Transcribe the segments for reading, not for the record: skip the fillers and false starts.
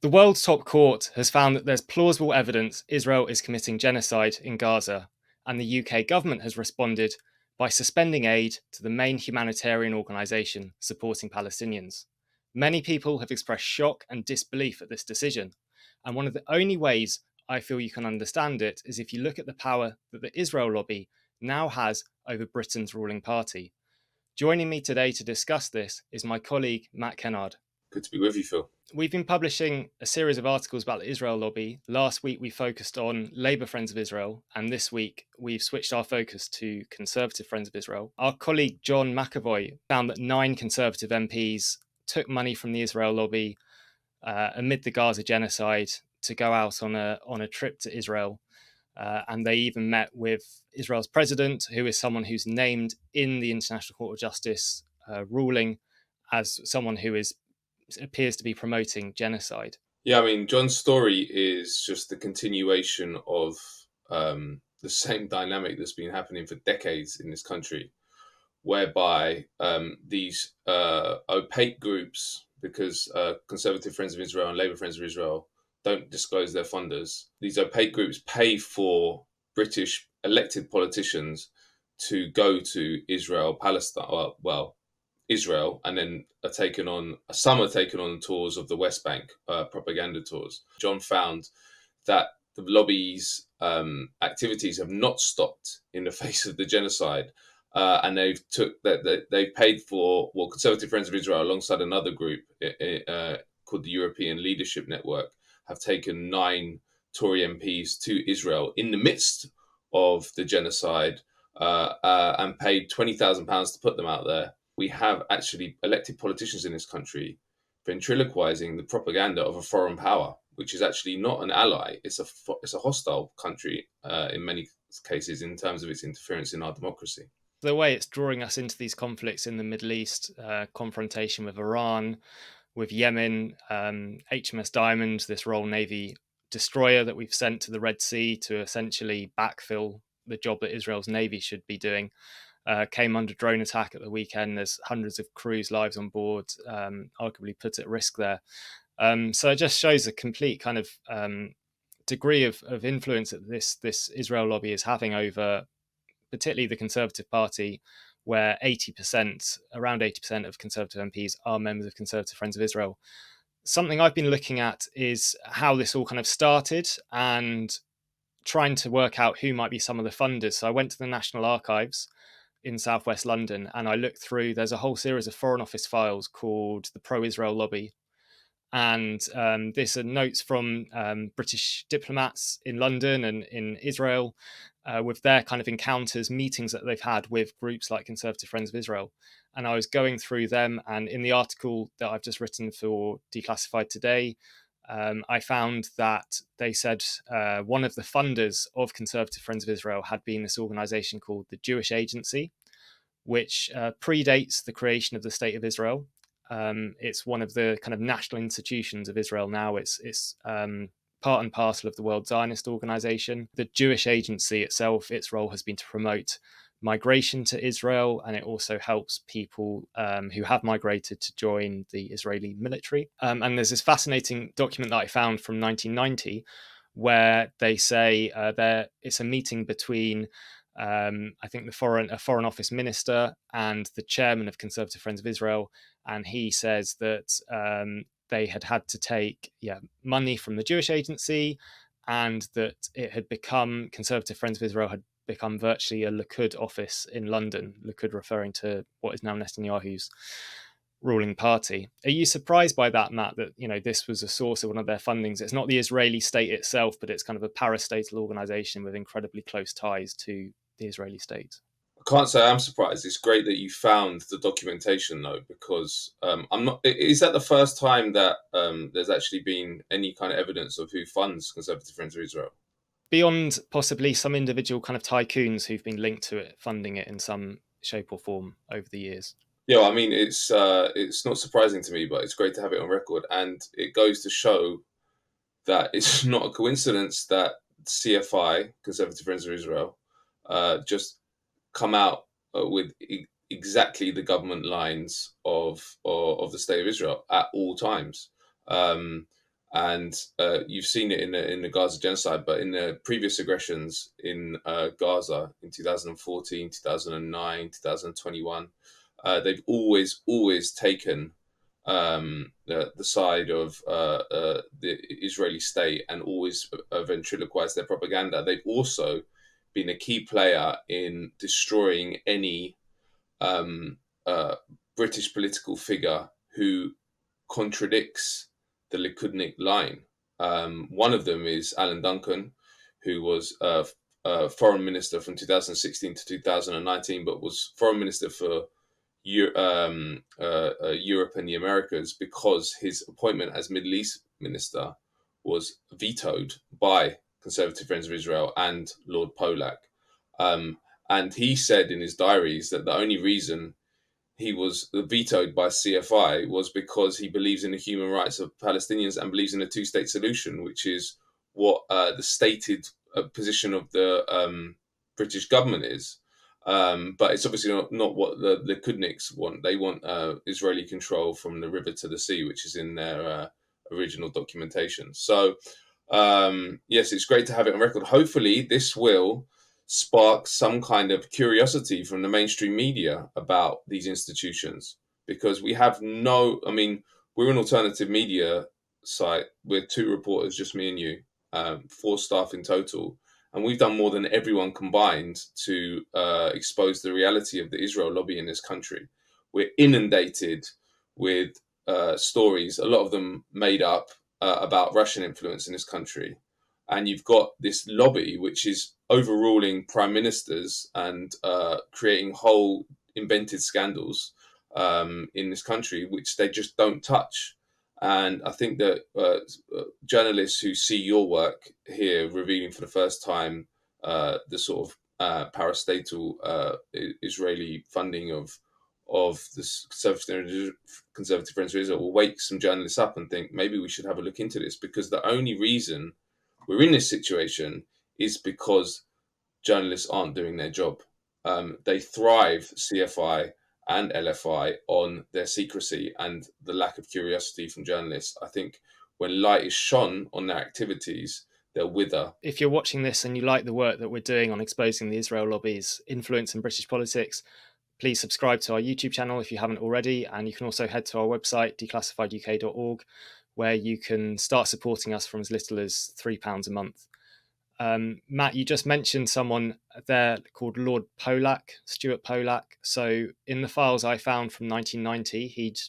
The world's top court has found that there's plausible evidence Israel is committing genocide in Gaza, and the UK government has responded by suspending aid to the main humanitarian organisation supporting Palestinians. Many people have expressed shock and disbelief at this decision, and one of the only ways I feel you can understand it is if you look at the power that the Israel lobby now has over Britain's ruling party. Joining me today to discuss this is my colleague Matt Kennard. Good to be with you, Phil. We've been publishing a series of articles about the Israel lobby. Last week, we focused on Labour Friends of Israel, and this week, we've switched our focus to Conservative Friends of Israel. Our colleague John McAvoy found that 9 Conservative MPs took money from the Israel lobby amid the Gaza genocide to go out on a trip to Israel. And they even met with Israel's president, who is someone who's named in the International Court of Justice ruling as someone who appears to be promoting genocide. Yeah, I mean, John's story is just the continuation of the same dynamic that's been happening for decades in this country, whereby these opaque groups, because Conservative Friends of Israel and Labour Friends of Israel don't disclose their funders, these opaque groups pay for British elected politicians to go to Israel, Palestine, Israel, and then some are taken on tours of the West Bank, propaganda tours. John found that the lobby's activities have not stopped in the face of the genocide, and they've paid for Conservative Friends of Israel, alongside another group called the European Leadership Network, have taken 9 Tory MPs to Israel in the midst of the genocide, and paid £20,000 to put them out there. We have actually elected politicians in this country ventriloquizing the propaganda of a foreign power, which is actually not an ally. It's a hostile country in many cases in terms of its interference in our democracy. The way it's drawing us into these conflicts in the Middle East, confrontation with Iran, with Yemen, HMS Diamond, this Royal Navy destroyer that we've sent to the Red Sea to essentially backfill the job that Israel's Navy should be doing, came under drone attack at the weekend. There's hundreds of crews' lives on board, arguably put at risk there. So it just shows a complete kind of degree of influence that this Israel lobby is having over particularly the Conservative Party, where around 80% of Conservative MPs are members of Conservative Friends of Israel. Something I've been looking at is how this all kind of started and trying to work out who might be some of the funders. So I went to the National Archives in southwest London and I looked through, there's a whole series of Foreign Office files called the Pro-Israel Lobby. And this are notes from British diplomats in London and in Israel with their kind of encounters, meetings that they've had with groups like Conservative Friends of Israel. And I was going through them, and in the article that I've just written for Declassified Today, I found that they said one of the funders of Conservative Friends of Israel had been this organisation called the Jewish Agency, which predates the creation of the State of Israel. It's one of the kind of national institutions of Israel now. It's part and parcel of the World Zionist Organization. The Jewish Agency itself, its role has been to promote migration to Israel, and it also helps people who have migrated to join the Israeli military. And there's this fascinating document that I found from 1990 where they say it's a meeting between I think a foreign office minister and the chairman of Conservative Friends of Israel, and he says that they had to take money from the Jewish Agency, and that it had become, Conservative Friends of Israel had become virtually a Likud office in London. Likud referring to what is now Netanyahu's ruling party. Are you surprised by that, Matt, that this was a source of one of their fundings? It's not the Israeli state itself, but it's kind of a parastatal organization with incredibly close ties to the Israeli state. I can't say I'm surprised. It's great that you found the documentation, though, because I'm not. Is that the first time that there's actually been any kind of evidence of who funds Conservative Friends of Israel? Beyond possibly some individual kind of tycoons who've been linked to it, funding it in some shape or form over the years. Yeah, I mean, it's not surprising to me, but it's great to have it on record, and it goes to show that it's not a coincidence that CFI, Conservative Friends of Israel, just come out with exactly the government lines of the State of Israel at all times. And you've seen it in the Gaza genocide, but in the previous aggressions in Gaza in 2014, 2009, 2021, they've always taken the side of the Israeli state and always ventriloquized their propaganda. They've also been a key player in destroying any um, uh, British political figure who contradicts the Likudnik line. One of them is Alan Duncan, who was foreign minister from 2016 to 2019, but was foreign minister for Europe and the Americas because his appointment as Middle East minister was vetoed by Conservative Friends of Israel and Lord Polak. Um, and he said in his diaries that the only reason he was vetoed by CFI was because he believes in the human rights of Palestinians and believes in a two-state solution, which is what the stated position of the British government is. But it's obviously not what the Kudniks want. They want Israeli control from the river to the sea, which is in their original documentation. So, yes, it's great to have it on record. Hopefully, this will spark some kind of curiosity from the mainstream media about these institutions, because we have no, I mean, we're an alternative media site. We're two reporters, just me and you, four staff in total. And we've done more than everyone combined to expose the reality of the Israel lobby in this country. We're inundated with stories, a lot of them made up, about Russian influence in this country. And you've got this lobby which is overruling prime ministers and creating whole invented scandals in this country, which they just don't touch. And I think that journalists who see your work here revealing for the first time the sort of parastatal Israeli funding of the Conservative Friends of Israel will wake some journalists up and think maybe we should have a look into this, because the only reason we're in this situation is because journalists aren't doing their job. They thrive, CFI and LFI, on their secrecy and the lack of curiosity from journalists. I think when light is shone on their activities, they'll wither. If you're watching this and you like the work that we're doing on exposing the Israel lobby's influence in British politics, please subscribe to our YouTube channel if you haven't already. And you can also head to our website, declassifieduk.org, where you can start supporting us from as little as £3 a month. Matt, you just mentioned someone there called Lord Polak, Stuart Polak. So in the files I found from 1990, he'd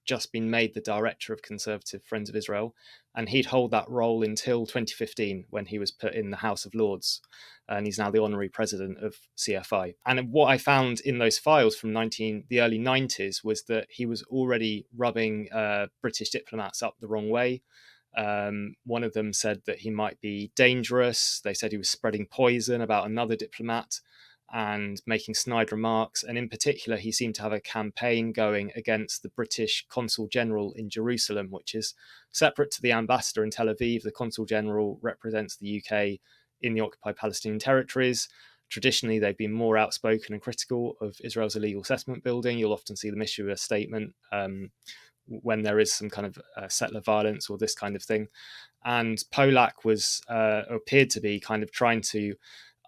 just been made the director of Conservative Friends of Israel, and he'd hold that role until 2015 when he was put in the House of Lords, and he's now the honorary president of CFI. And what I found in those files from the early 90s was that he was already rubbing British diplomats up the wrong way. One of them said that he might be dangerous. They said he was spreading poison about another diplomat and making snide remarks. And in particular, he seemed to have a campaign going against the British Consul General in Jerusalem, which is separate to the ambassador in Tel Aviv. The Consul General represents the UK in the occupied Palestinian territories. Traditionally, they've been more outspoken and critical of Israel's illegal settlement building. You'll often see them issue a statement when there is some kind of settler violence or this kind of thing. And Polak appeared to be kind of trying to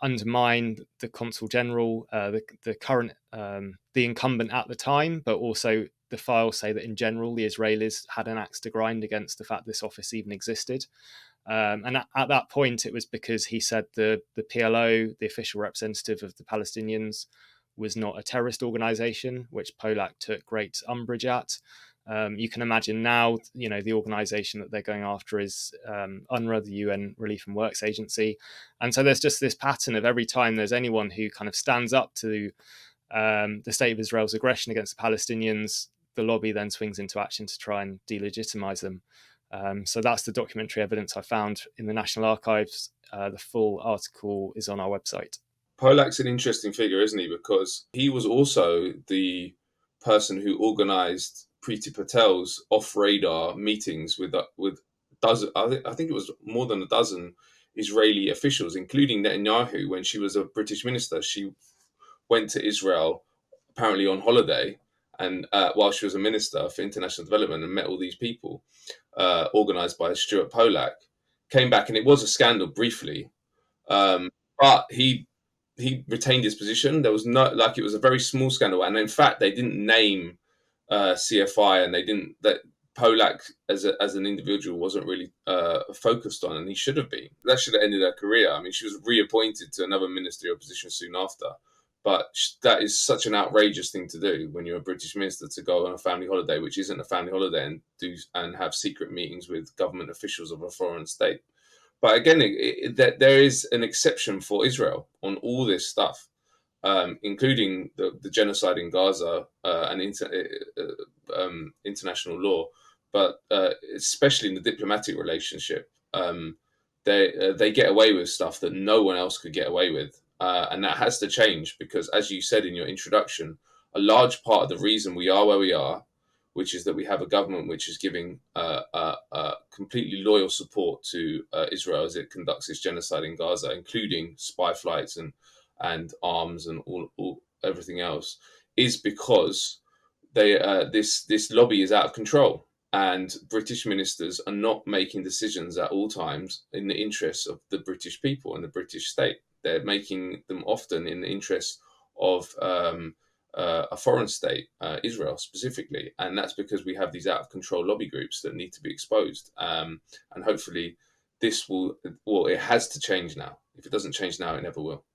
undermine the consul general, the current, the incumbent at the time, but also the files say that in general the Israelis had an axe to grind against the fact this office even existed. And at that point, it was because he said the PLO, the official representative of the Palestinians, was not a terrorist organization, which Polak took great umbrage at. You can imagine now, the organization that they're going after is UNRWA, the UN Relief and Works Agency. And so there's just this pattern of every time there's anyone who kind of stands up to the state of Israel's aggression against the Palestinians, the lobby then swings into action to try and delegitimize them. So that's the documentary evidence I found in the National Archives. The full article is on our website. Polak's an interesting figure, isn't he? Because he was also the person who organized Priti Patel's off-radar meetings with dozen, I think it was more than a dozen Israeli officials, including Netanyahu. When she was a British minister, she went to Israel apparently on holiday and while she was a minister for international development, and met all these people, organised by Stuart Polak, came back, and it was a scandal briefly, but he retained his position. There was no, like, it was a very small scandal, and in fact, they didn't name CFI, and they didn't, that Polak as an individual wasn't really focused on, and he should have been. That should have ended her career. I mean, she was reappointed to another ministerial position soon after, but that is such an outrageous thing to do when you're a British minister, to go on a family holiday, which isn't a family holiday, and have secret meetings with government officials of a foreign state. But again, there is an exception for Israel on all this stuff, including the genocide in Gaza, and international law, but especially in the diplomatic relationship, they get away with stuff that no one else could get away with, and that has to change, because, as you said in your introduction, a large part of the reason we are where we are, which is that we have a government which is giving completely loyal support to Israel as it conducts its genocide in Gaza, including spy flights and arms and all everything else, is because this lobby is out of control, and British ministers are not making decisions at all times in the interests of the British people and the British state. They're making them often in the interests of a foreign state, Israel specifically, and that's because we have these out of control lobby groups that need to be exposed. And hopefully, this will, well, it has to change now. If it doesn't change now, it never will.